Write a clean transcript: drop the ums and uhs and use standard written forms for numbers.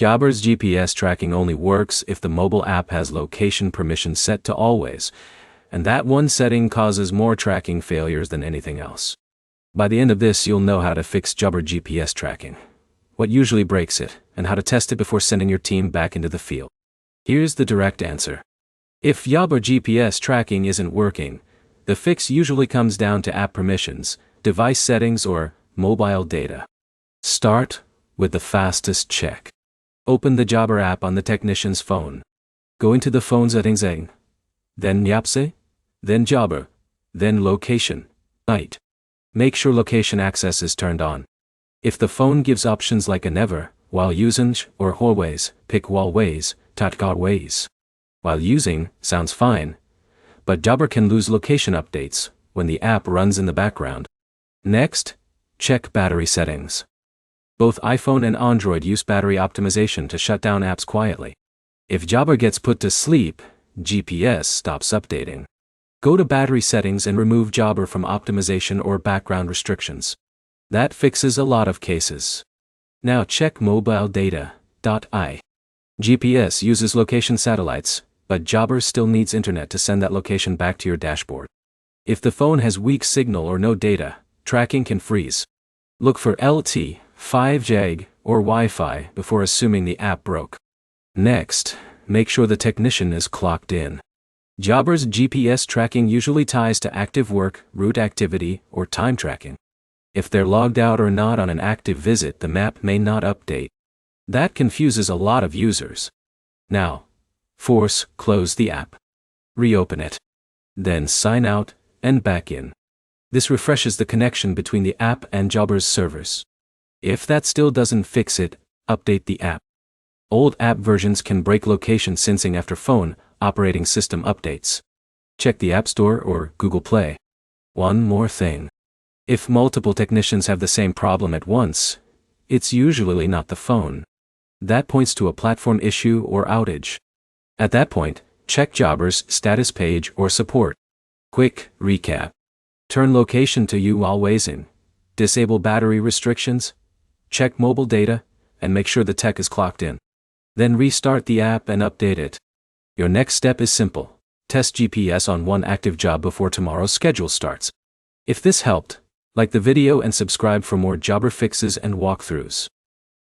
Jabber's GPS tracking only works if the mobile app has location permission set to always, and that one setting causes more tracking failures than anything else. By the end of this, you'll know how to fix Jabber GPS tracking, what usually breaks it, and how to test it before sending your team back into the field. Here's the direct answer. If Jabber GPS tracking isn't working, the fix usually comes down to app permissions, device settings, or mobile data. Start with the fastest check. Open the Jabber app on the technician's phone. Go into the phone settings, then Yapse, then Jabber, then location, night. Make sure location access is turned on. If the phone gives options like a never, while using, or always, pick always, always. While using sounds fine, but Jabber can lose location updates when the app runs in the background. Next, check battery settings. Both iPhone and Android use battery optimization to shut down apps quietly. If Jabber gets put to sleep, GPS stops updating. Go to battery settings and remove Jabber from optimization or background restrictions. That fixes a lot of cases. Now check mobile data. GPS uses location satellites, but Jabber still needs internet to send that location back to your dashboard. If the phone has weak signal or no data, tracking can freeze. Look for LTE, 5G, or Wi-Fi before assuming the app broke. Next, make sure the technician is clocked in. Jabber's GPS tracking usually ties to active work, route activity, or time tracking. If they're logged out or not on an active visit, the map may not update. That confuses a lot of users. Now, close the app. Reopen it. Then sign out and back in. This refreshes the connection between the app and Jabber's servers. If that still doesn't fix it, update the app. Old app versions can break location sensing after phone operating system updates. Check the App Store or Google Play. One more thing. If multiple technicians have the same problem at once, it's usually not the phone. That points to a platform issue or outage. At that point, check Jabber's status page or support. Quick recap. Turn location to you always in. Disable battery restrictions. Check mobile data, and make sure the tech is clocked in. Then restart the app and update it. Your next step is simple. Test GPS on one active job before tomorrow's schedule starts. If this helped, like the video and subscribe for more Jabber fixes and walkthroughs.